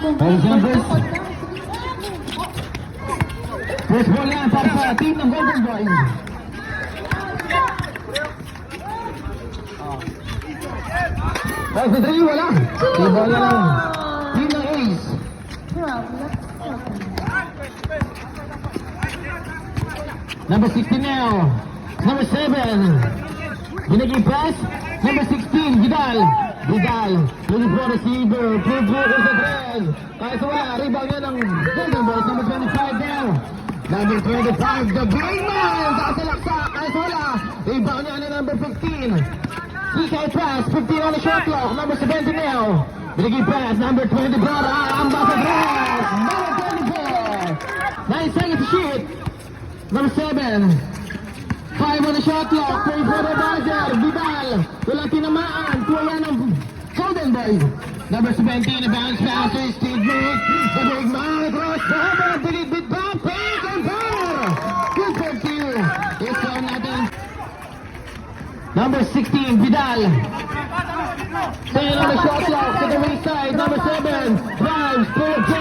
First ball yan para sa team ng Golden Boys. First to three, wala. Yung ball na lang. Team ng Ace. Number 16 now. Number 7. Binigay pass. Number 16, Vidal. Vidal. Looking for receiver. Pupo is the thread. Kahit wala, rebound yan ng Golden Boys. Number 25 now. Number 25, the big man. Kasalaksak. Kahit wala. Rebound yan ng number 15. Kikay pass. 15 on the shot clock. Number 70 now. Binigay pass. Number 24. Ang basa dress. Number 24. 9 seconds to shoot. Number 7. 5 on the shot clock. Play for the buzzer. Vidal. Walang tinamaan. Kuya ng Golden Boys. Number 17. A bounce pass to Steve Smith. The big man across the over. Bilibid back. Pick and power. Good for two. It's all nothing. Number 16. Vidal. 10 on the shot clock to the weak side. Number 7. Drives. Pull J.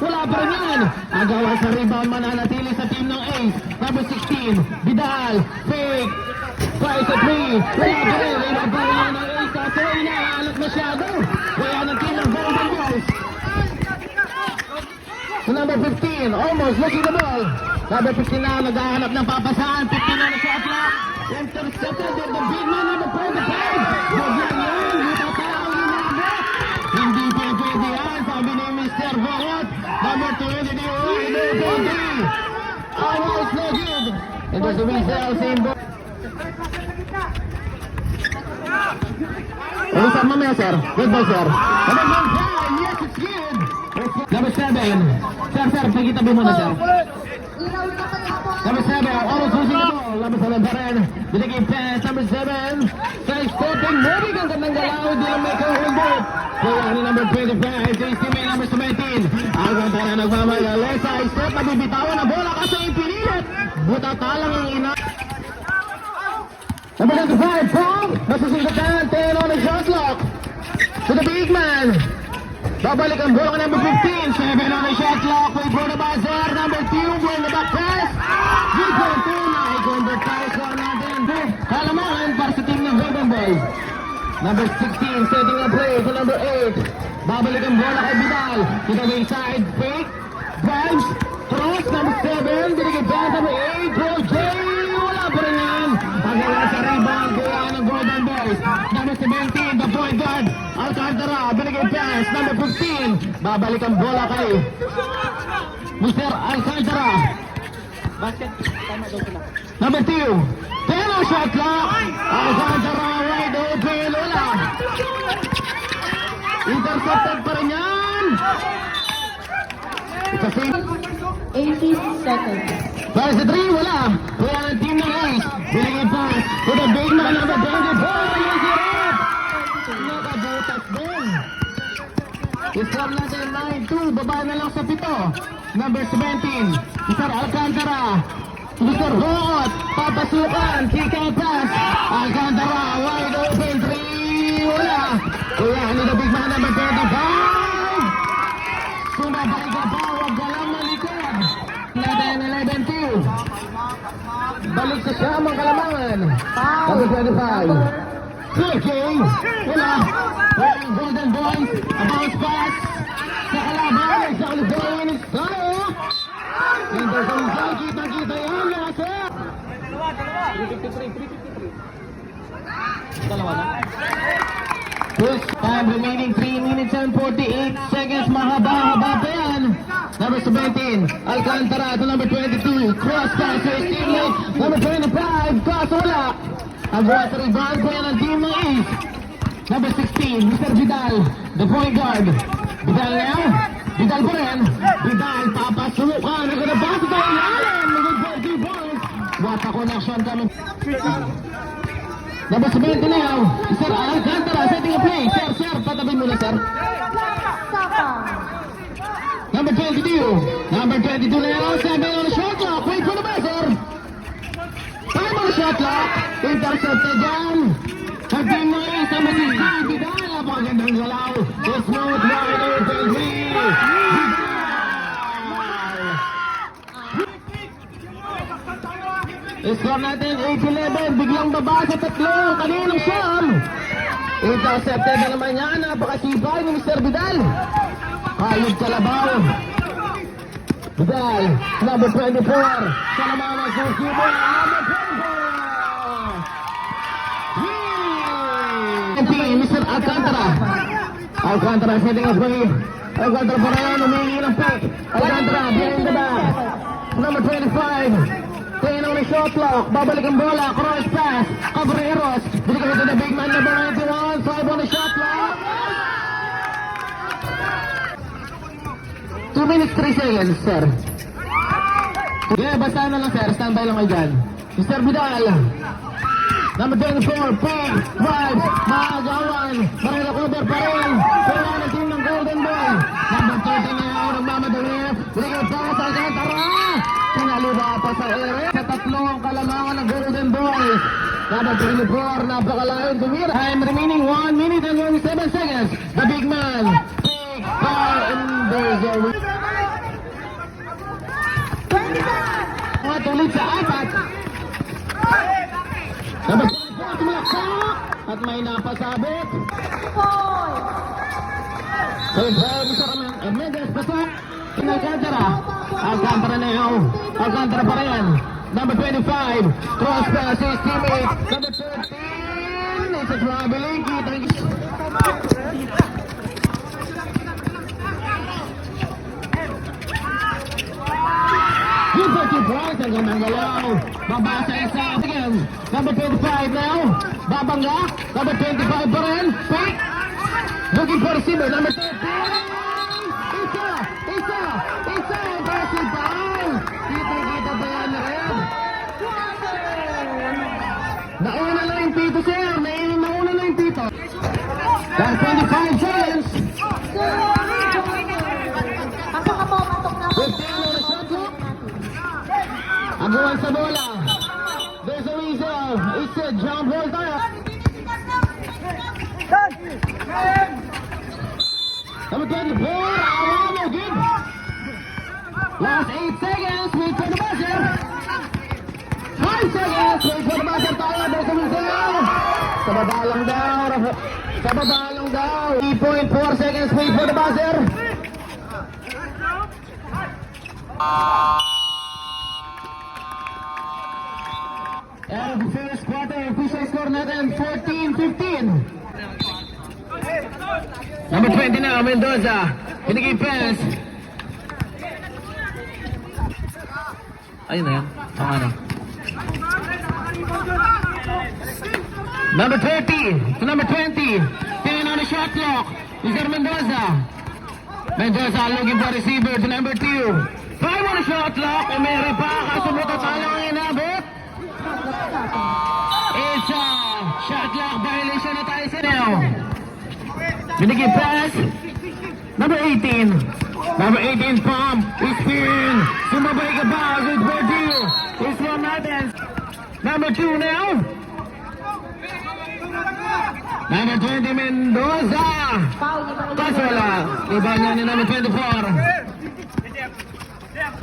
Wala pa rin yan. Agawa sa rebound. Mananatili sa team ng Ace. Number 16. Vidal. Fake. Try sa 3. Wala pa rin. Rebound pa rin ng Ace. Kaso inaalat masyado. Kaya ng team ng Golden Boys. So number 15. Almost looking the ball. Number 15 na. Naghahanap ng papasahan. 15 on the shot clock. Intercepted. The big man. Number 45. Bigyan yan. Itatawag inabot. Hindi pwede yan. Sabi ni Mr. Vogot. Number 20. Almost no good. And there's the whistle. Same ball. Ano sa mamaya, sir? Good ball, sir. Number 1. Yes, it's good. Number 7. Sir, pagkitabi muna, sir. Number 7. Almost losing the ball. Number 7 pa rin. Binigay pass. Number 7. Side-stepping. Moving ang gandang galaw. Di lang may hold it. Kaya ni number 25. Sa teammate number 17. Ang ganda na nagmamayali. Side-step. Nabibitawan na bola kasi ipinilit. Butatalang ang ina. Number 25, Paul. Nasusindatan. 10 on the shot clock. To the big man. Babalik ang bola ka number 15. 7 on the shot clock. Wait for the buzzer. Number 2. Win the back pass. Good for 2. Nai-convert tayo sa natin. Kalamangan para sa team ng Golden Boys. Number 16. Setting a play to number 8. Babalik ang bola kay Vidal. To the wing side. Fake. Drives. Cross. Number 7. Binigay back number 8. Roll J. Wala pa rin yan. Pagkala sa rebound. Kuha ng Golden Boys. Number 17. The point guard. Alcantara. Binigay pass. Number 15. Babalik ang bola kay Mr. Alcantara. Basket. Number 2. Pero shot clock. Alcantara wide open. Wala. Intercepted pa rin yan. It's a save. 80 seconds. Para sa 3, wala. Kaya ng team ng Ace. Binigay pass. To the big man number 24. Yung sirap. Nakabutas din. Islam natin 9-2. Baba na lang sa 7. Number 17. Mr. Alcantara. Mr. Hoot. Papasukan. Kick out pass. Alcantara. Wide open 3. Wala. Kaya ni the big man number 25. Sumabay ka pa. Huwag ka lang malikod. Natin 11-2. Balik sa siyam ang Kalamangan. Number 25. Clicking. Wala. Walang Golden Boys. A bounce pass. Sa Kalamangan. Sa Kalamangan. Sano? Hindi sa Rizal. Kita-kita yan. Nasa. 353. Dalawa na. First time remaining 3 minutes and 48 seconds. Mahaba-haba pa yan. Number 17, Alcantara to number 22. Cross pass to his teammate. Number 25, cross wala. Ang buha sa rebound ko yan ang team ng Ace. Number 16, Mr. Vidal, the point guard. Vidal now. Vidal pa rin. Vidal, papasukan. Nagkakabasa sa ilalim. Nagkakabasa 2 points. What a connection coming. Number 70 now. Sir Alcantara setting a play. Sir, patabi muna, sir. Number 22. Number 22 now. 7 on the shot clock. Wait for the buzzer. Time on the shot clock. Intercepted dyan. Ang team ng Ace. Number 16. Vidal. Napakagandang galaw. Smooth wide open 3. Score natin 8-11. Biglang baba sa tatlo. Kaninang siyam. Intercepted na naman yan. Napakasipay ni Mr. Vidal. Kayod Kalabaw. Vidal, number 24. Siya naman ang susubo. Number 24. Mr. Alcantara. Alcantara setting up play. Alcantara pa rin. Umingi ng pick. Alcantara, behind the back. Number 25. Tingnan ng shot clock. Babalik ang bola. Cross pass. Cabreros. Binigay ito na big man number 91. 5 on the shot clock. 2 minutes 3 seconds, sir. Yeah, basta na lang, sir. Standby lang kayo dyan. Mr. Vidal. Number 24. Pig. Vibes. Maagawan. Marela cover pa rin. Kaya na team ng Golden Boy. Number 30 na yun. Nagmamadali. Binigay pa sa Alcantara. Pinaliba pa sa ere. Sa tatlong kalamangan ng Golden Boys. Number 24, napakalayon tumira. Time remaining 1 minute and 27 seconds. The big man. Big far and there's a... Matulit sa apat. Number 24, tumaksak. At may napasabit. Mr. Mendes, pasok. Alcantara. Alcantara na yun. Alcantara pa rin. Number 25. Cross pass his teammate. Number 13. It's a traveling. Yung 30 points ang gumagalaw. Babasa isa. Again. Number 25 now. Babangga. Number 25 pa rin. Pick. Looking for receiver. Number 13. Isa! Impressive foul! Kita ba yan, Red? Nauna na yung pito, sir. Nauna na yung pito. That's 25 seconds. 15 on the shot clock. Aguan sa bola. There's a weasel. It's a jump ball tayo. Number 24, Awamo, good. Last 8 seconds, wait for the buzzer. 5 seconds, wait for the buzzer tayo. There's a whistle. Sa baba lang daw. Sa baba lang daw. 3.4 seconds, wait for the buzzer. And the first quarter, official score natin, 14-15. Number 20 na, Mendoza. Pinigay pass. Ayun na yan. Ang ano. Number 30 to number 20. 10 on the shot clock. Mr. Mendoza. Mendoza looking for receiver to number 2. 5 on the shot clock. Umere pa. Kasumutot talang ang inabot. It's a shot clock violation na tayo sa now. Binigay pass. Number 18. Number 18 pump. Spin. Sumabay ka ba? Good for you. It's one natin. Number 2 now. Number 20 Mendoza. Pass wala. Iba niya ni number 24.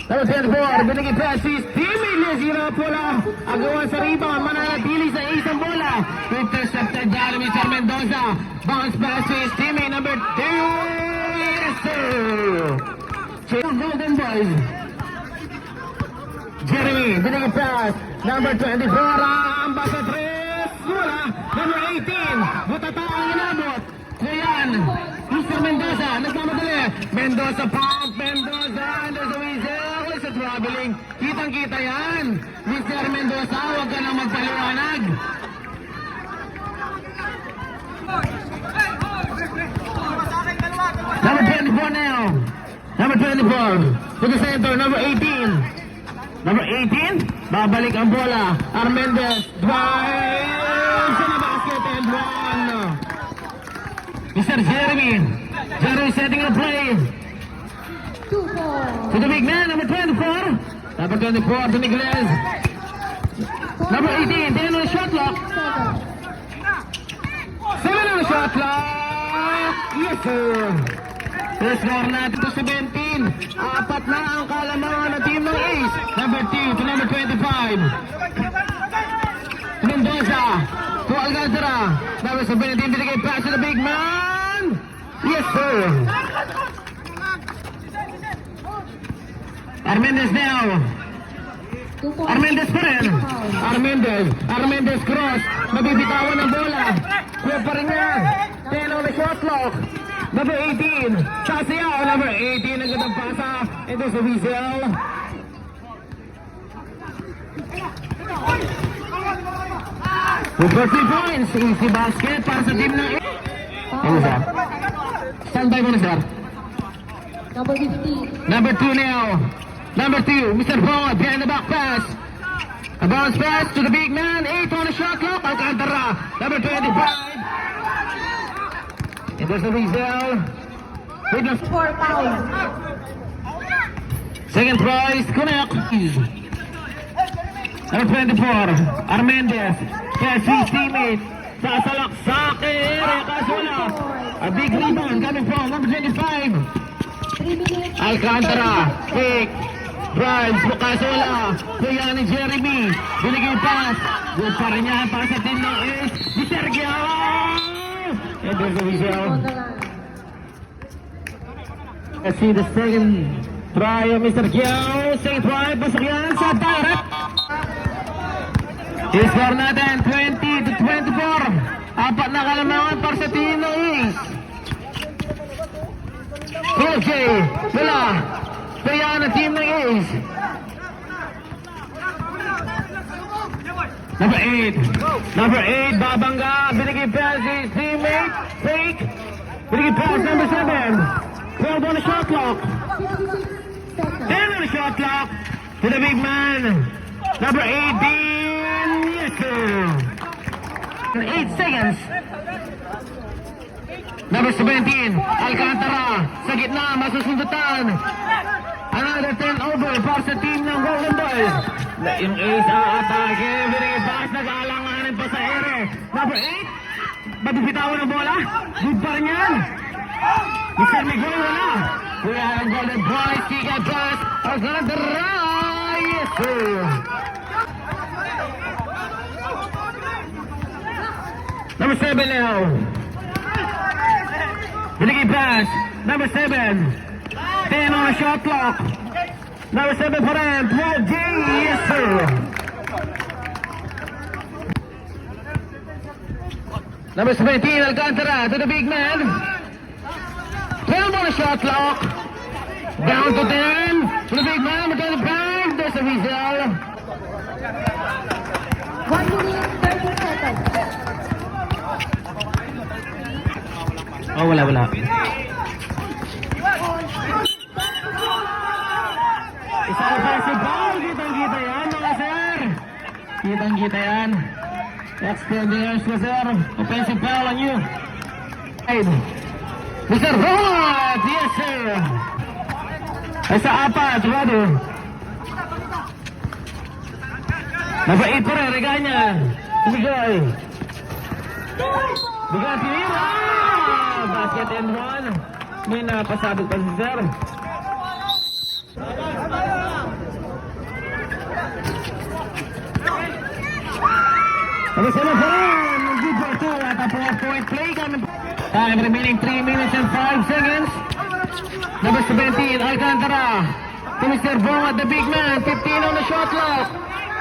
Number 24. Binigay pass. His teammate Lesira Pula. Agawan sa rebound. Mananatili sa isang bola. Intercepted down Mr. Mendoza. Bounce pass to his teammate number 2. Yes, sir. Golden Boys. Jeremy, binigay pass. Number 24. Amba sa 3. Wala. Number 18. Butata ang inabot. Ngayon, Mr. Mendoza. Nagmamadali. Mendoza pump. Mendoza. And there's a whistle. It's a traveling. Kitang-kita yan. Mr. Mendoza, huwag ka na magpaliwanag. Number 24 now. Number 24. To the center. Number 18. Number 18. Babalik ang bola. Armendez. Drive. Sa na basket and one. Mr. Jeremy. Jeremy setting a play. To the big man. Number 24. Number 24 to Miguelez. Number 18. 10 on the shot clock. 7 on the shot clock. Yes, sir. Score natin to 17. Apat na ang kalamangan ng team ng Ace. Number 2 to number 25. Mendoza to Alcantara. Number 17, binigay pass to the big man. Yes, sir. Armendez now. 2 points. Armendez pa rin. Armendez cross. Mabibitawan ng bola. Kuya pa rin niya. 10 on the shot clock. Number 18. Chasiao. Number 18. Ang gandang pasa. And there's a whistle. With 13 points. Easy basket para sa team ng ano sir? Standby muna sir. Number 15. Number 2 now. Number 2, Mr. Bond, behind the back pass. A bounce pass to the big man. 8 on the shot clock. Alcantara. Number 25. And there's a whistle. Witness. 4 fouls. Second prize, connect. Number 24, Armendez. Kaya his teammate. Sasalak sa area. Kasola. A big rebound coming from number 25. 3 minutes. Alcantara. Pick. Drives. Kasola. Kuya ni Jeremy. Binigay pass. Good pa rin yan para sa team ng Ace. Di Sergio. And there's a whistle. On the line. Let's see the second try of Mr. Kiao. Second try. Pasok yan sa direct. I-score natin 20 to 24. Apat na kalamangan para sa team ng Ace. Okay. Wala. Kaya na team ng Ace. Number 8. Number 8. Babangga. Binigay pass his teammate. Fake. Binigay pass number 7. 12 on the shot clock. 56 seconds. 10 on the shot clock. To the big man. Number 18. Yes, sir. 8 seconds. Number 17. Alcantara. Sa gitna. Masusundutan. Another turnover para sa team ng Golden Boys. Yung Ace aatake. Binigay pass. Nag-aalanganin pa sa ere. Number 8. Mabibitawan ng bola. Good pa rin yan. Mr. Miguel wala. Kuya ang Golden Boys. Kika pass. Alcantara. Yes, sir. Number 7 now. Binigay pass. Number 7. 10 on the shot clock. Number 7 pa rin. 12 J. Yes, sir. Number 17, Alcantara to the big man. 12 on the shot clock. Down to 10. To the big man. To the back. There's a whistle. 1 minute 30 seconds. Oh, wala. Isang offensive foul. Kitang-kita yan, mga sir. Kitang-kita yan. Extending years na, sir. Offensive foul on you. Mr. Rod! Yes, sir. Ay sa apat, brother. Number 8 pa rin, Reganya. Bigay. Bigay, tinira! Basket and 1. May napasabog pa si sir. Number 7 pa rin. Good for 2 at a 4-point play. Time remaining 3 minutes and 5 seconds. Number 17, Alcantara. To Mr. Bong at the big man. 15 on the shot clock.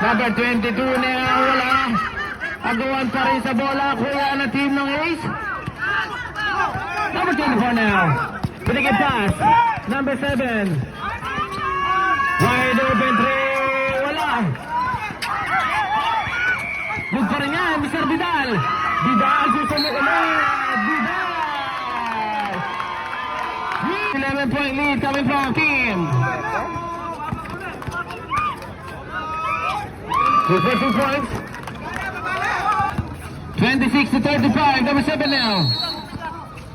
Number 22 na wala. Agawan pa rin sa bola. Kuya na team ng Ace. Number 24 now. Binigay pass. Number 7. Wide open 3. Wala. Good pa rin yan, Mr. Vidal. Vidal, susunod ulit. Vidal. 11-point lead coming from our team. With 14 points. 26 to 35. Number 7 now.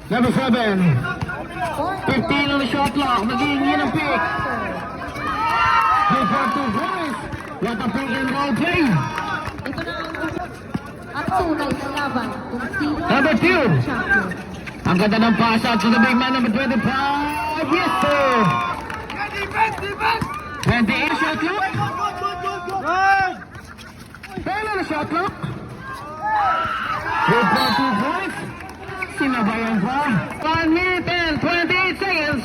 Number 7. 15 on the shot clock. Naghihingi ng pick. Good for 2 points. What a pick and roll play. Ito na ang tunay na laban kung sino Number 2. ang champion. Ang ganda ng pass out to the big man, number 25. Yes, sir. 28 shot clock. 10 on the shot clock. With 2 points. Sinabayan pa. 1 minute and 28 seconds.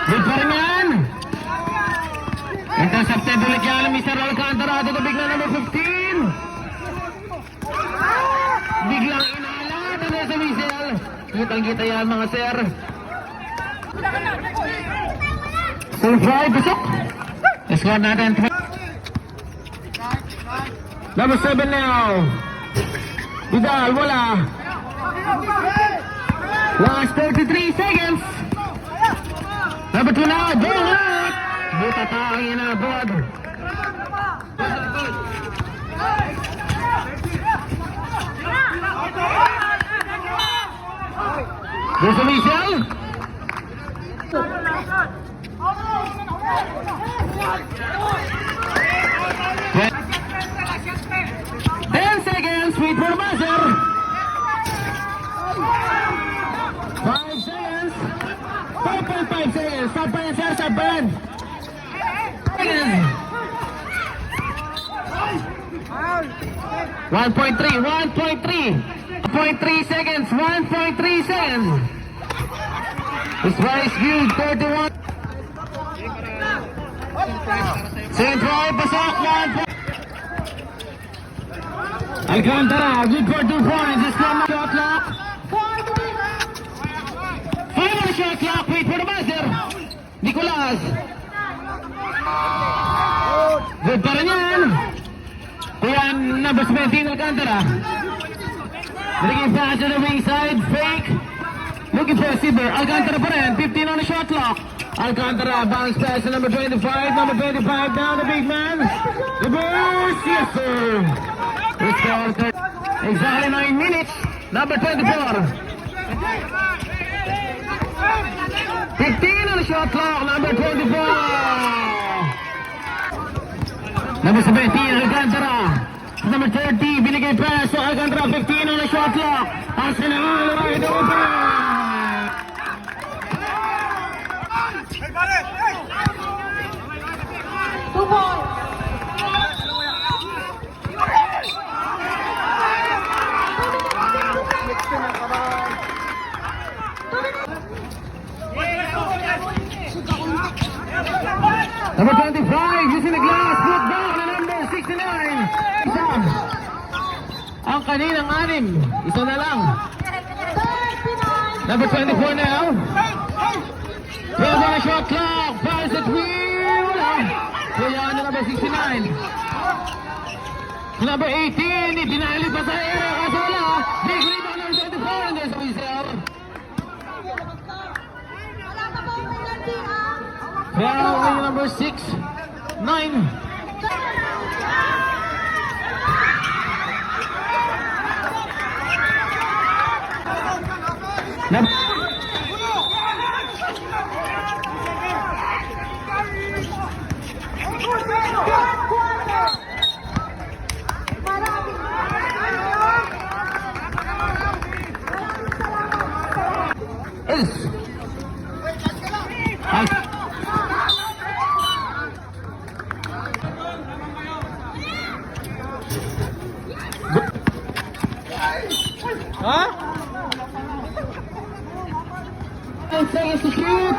Good pa rin yan. Intercepted ulit yan ng Mr. Alcantara. Tutubig na number 15. Biglang inalat na sa whistle. Kitang-kita yan mga sir. So fly, pasok. Score natin. Number 7 now. Vidal, wala. Last 33 seconds. Number 2 now, ball out. Buta taong inabot. There's a whistle. Wait for the buzzer. 5 seconds. 5.5 seconds. Stop pa yan, sir. Stop pa yan. 1.3. 1.3 seconds. 1.3 seconds. This Rice View 31. Central, pasok. 1. Alcantara, good for 2 points. This one shot clock. Final shot clock. Wait for the buzzer. Nicolas. Good pa rin yan. Kuya number 17 Alcantara. Bringing pass to the wing side. Fake. Looking for a receiver. Alcantara pa rin. 15 on the shot clock. Alcantara bounce pass to number 25. Number 25 down the big man. The burst. Yes sir. Exactly 9 minutes. Number 24. 15 on the shot clock. Number 24. Number 17, Alcantara. Number 30, binigay pass. So Alcantara, 15 on the shot clock. Arsenal, right open. Two points. Number 25, using the glass, put down the number 69. Isa. Ang kaninang 6. Isa na lang. Number 24 now. 12 on the shot clock. Pass at wheel. Kaya na number 69. Number 18, itinali pa sa area. Kaso wala. Big rebound number 24. And there's a whistle. Well, number 6, 9. Huh? 10 seconds to shoot.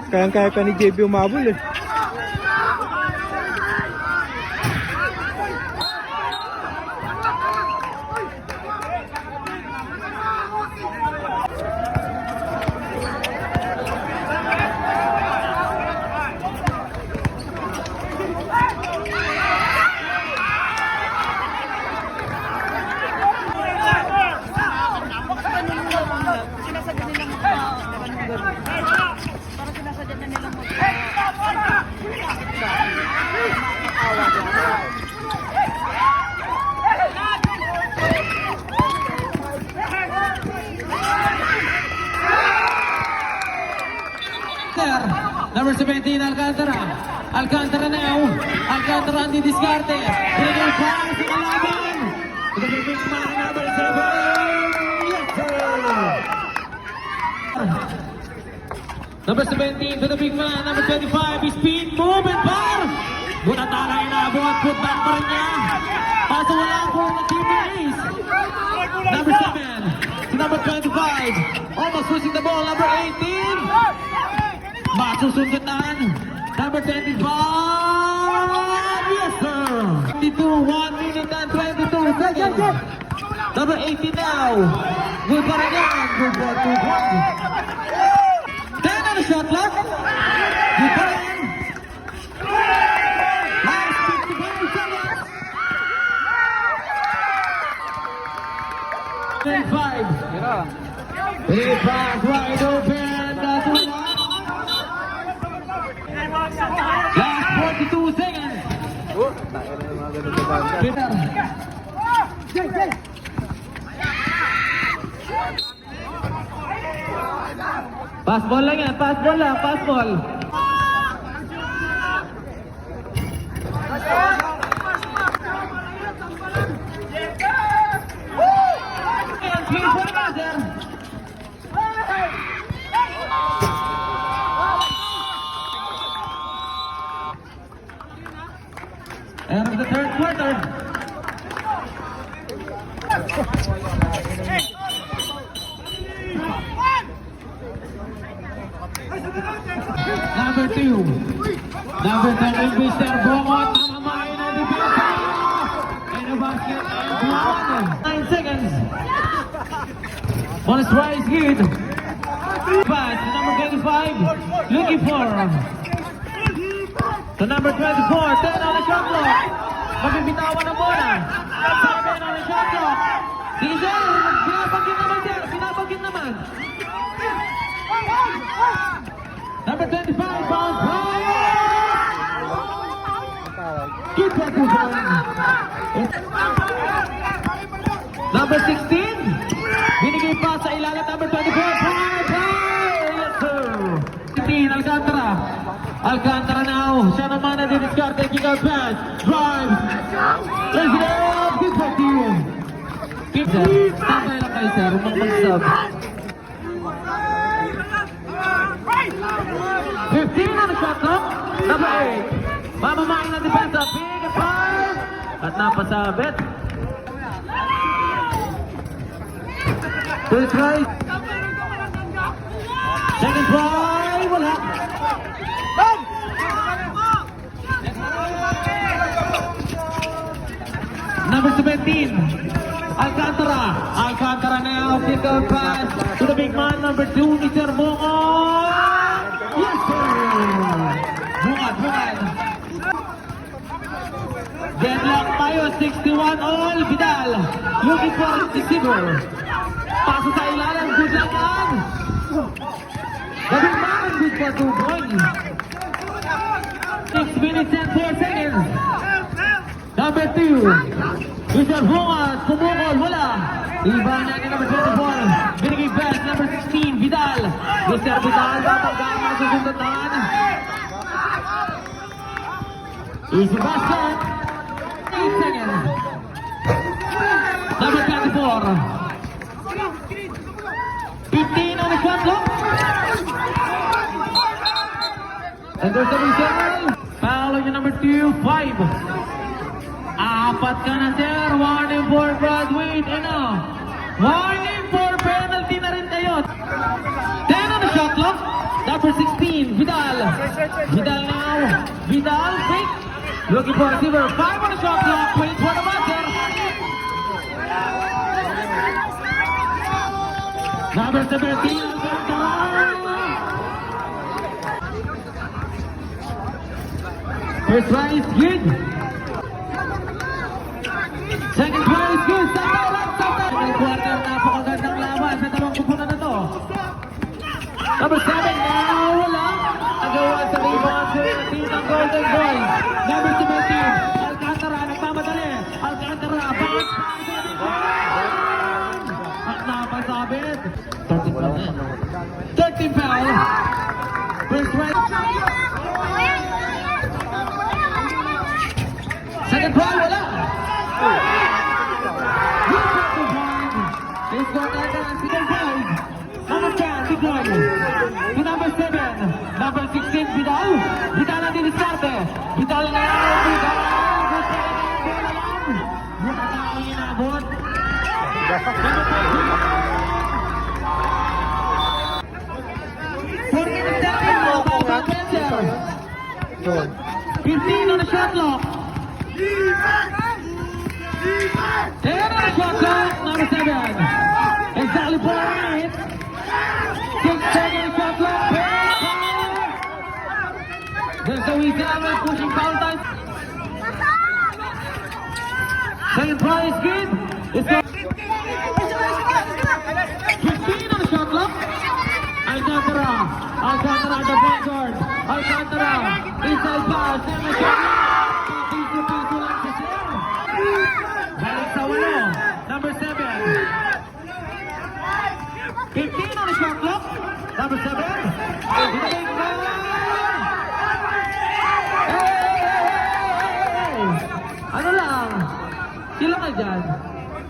Kayang-kaya pa ni JB umabol eh. Number 17, Alcantara. Alcantara now. Alcantara ang didiskarte. Pinagay para sa kalaban. Ito yung big man, number 7. Yes, sir! Number 17 to the big man. Number 25, speed, move, and bar. Bunatala inabot. Put back pa rin niya. Paso wala po ng team ace. Number 7 to number 25. Almost pushing the ball. Number 18. Masusundutan. Number 25. Yes, sir. 22, 1 minute and 22 seconds. Number 18 now. Good pa rin yan. Good for 2 points. 10 on the shot clock. Good pa rin. Last 55 seconds. 25. Big pass wide open. That's one. Last 42 seconds. Peter. Pass ball lang yan. Pass ball lang. Pass ball. Clear for the buzzer. End of the third quarter. Number 2. Number 10, Mr. Bomot. Namamain na defense. And a basket and 9 seconds. Bonus try is good. Pass to number 25. Looking for. To number 24, 10 on the shot clock. Magbibitawan na bola. 7 on the shot clock. Sige sir, pinapagin naman sir, pinapagin naman. Number 25, bounce pass. Keep that to Number 16, binigay pa sa ilalim. Number 24, yes sir. 15, Alcantara. Alcantara now. Siya naman na diniskarte. Kick out pass. Drive. Let's go. Good for you. Keep that. Tambay lang kayo, sir. Umang mag-sub. 15 on the shot clock. Number 8. Mamamain ng depensa. Big and five. At napasabit. First try. Second try. Wala. Number 17. Alcantara. Alcantara now. Kick out pass to the big man. Number 2. Mr. Bongol. Yes, sir. Bungad. Deadlock tayo. 61 all. Vidal. Looking for a receiver. Paso sa ilalim. Good luck yan. The big man. Good for 2 points. 6 minutes and 4 seconds. Number 2. Mr. Bungas, kumukol, wala. Iba niya ni number 24. Binigay pass, number 16, Vidal. Mr. Vidal, papagay na susundan. Easy basket. 8 seconds. Number 24. 15 on the shot clock. And there's the whistle. Foul on your number 2, 5. Apat ka na, sir. Warning for Broadway. Ano? Warning for penalty na rin kayo. 10 on the shot clock. Number 16, Vidal. Vidal now. Vidal, fake. Looking for a receiver. 5 on the shot clock. Wait for the buzzer. Number 17, first try is good. Second try is good. Second quarter, napakagandang laban sa dalawang kupunan na to. Number 7, now wala. Nagawa sa rebound sa team ng Golden Boys. Number 17, Alcantara, nagmamadali. Alcantara, bounce. At napasabit. 13 foul. First try. Second try, wala. Let's go to the five. Number 10, Vidal. To number 7, number 16, Vidal. Vidal ang diniskarte. Vidal na yan. Vidal. Buka na ang inabot. Yun. 15 on the shot clock. 10 on the shot clock. Number 7. Exactly 4 minutes. 6 seconds shot clock. There's a whistle. Pushing foul time. Second try is good. It's good. 15 on the shot clock. Alcantara. Alcantara the point guard. Alcantara. Inside pass. And the shot. Piso lang sa siya. Balik sa walo. Number 7. 15 on the shot clock. Number 7. Big man. Hey! Ano lang? Sila ka dyan?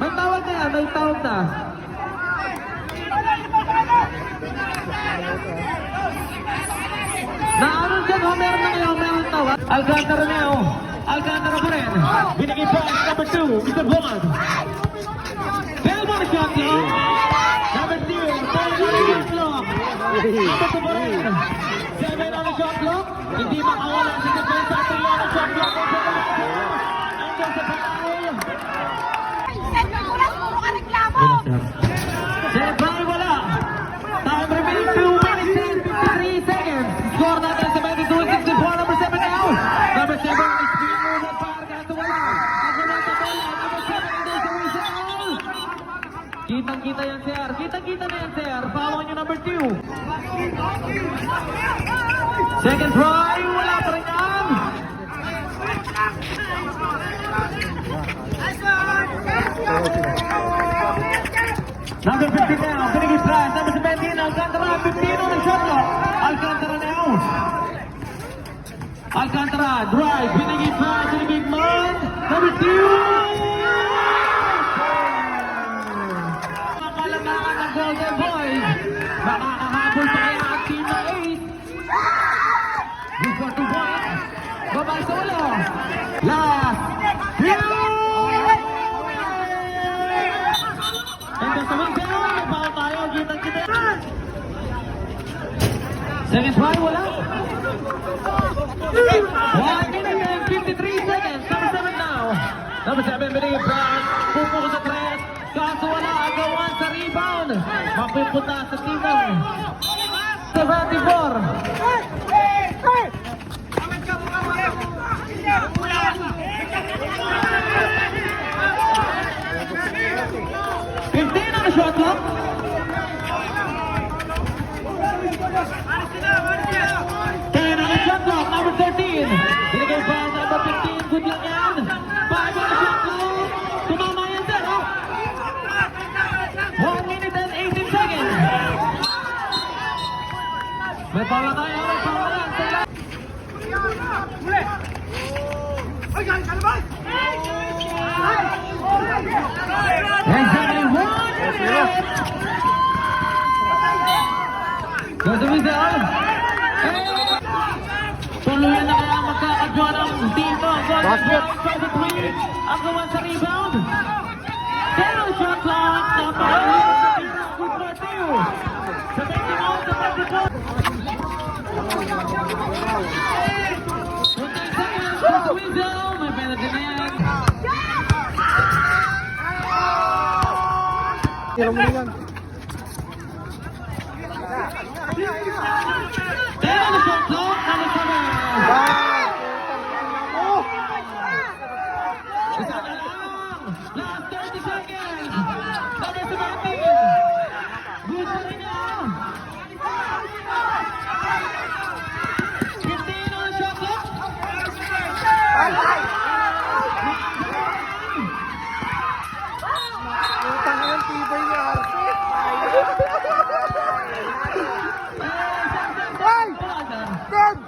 May tawag na yan. May tawag na. Naano dyan, meron na kayo, meron tawag. Alcantara na yun. Alcantara pa rin. Binigay po ang number 2, Mr. Bongad. 12 on the shot clock. Number 2, 12 on the shot clock. Number 2 pa rin. 7 on the shot clock. Hindi makawala sa depensa. 3 on the shot clock. Hanggang sa foul. Siyempre wala. Time remaining 2 minutes and 53 seconds. Score natin 72-64. Number 7 now. Number 7 is being moved at par. Kaso wala. Ako na sa bola. Number 7 is the whistle. Kitang-kita yan, sir. Kitang-kita na yan, sir. Follow nyo number 2. Second try. Wala pa rin yan. Number 15 now, Binigay pass. Number 17, Alcantara, 15 on the shot clock. Alcantara now. Alcantara, drive, binigay pass to the big man. Number 2. Makalamangan ng Golden Boys. Makakahabol pa kaya ang team na 8. Good for 2 points. Babay sa ulo. Last. And the second down. May baka tayo. Kita. Second try, wala. 1 minute and 53 seconds. Number 7 now. Number 7, binigay pass. Pupuko sa 3. Kaso wala. Agawan sa rebound. Mapipunta sa team ng 74. 15 on the shot clock. 10 on the shot clock. Number 13. Binigay pa sa number 15. Good lang yan. 5 on the shot clock. Tumama yan, sir. 1 minute and 18 seconds. May pala tayo. May pala yan. And 71. Goes the whistle. Tuluyan na kaya magkakadwa ng team mo. Golden Boys by the 3. Ang gawan sa rebound. 0 shot clock. Good for 2. Sa 21 sa 34. 20 seconds. Goes the whistle. May penalty na yan. Tira mo yan. 10 on the shot clock. Number 7. Isa na lang. Last 30 seconds. Number 17. Good pa rin niya. 15 on the shot clock. Utang yan, tibay niya. Dead!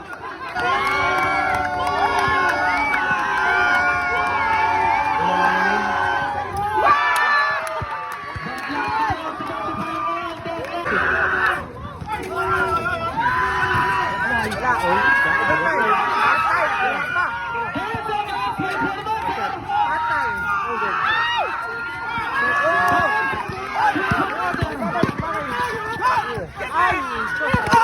Ay!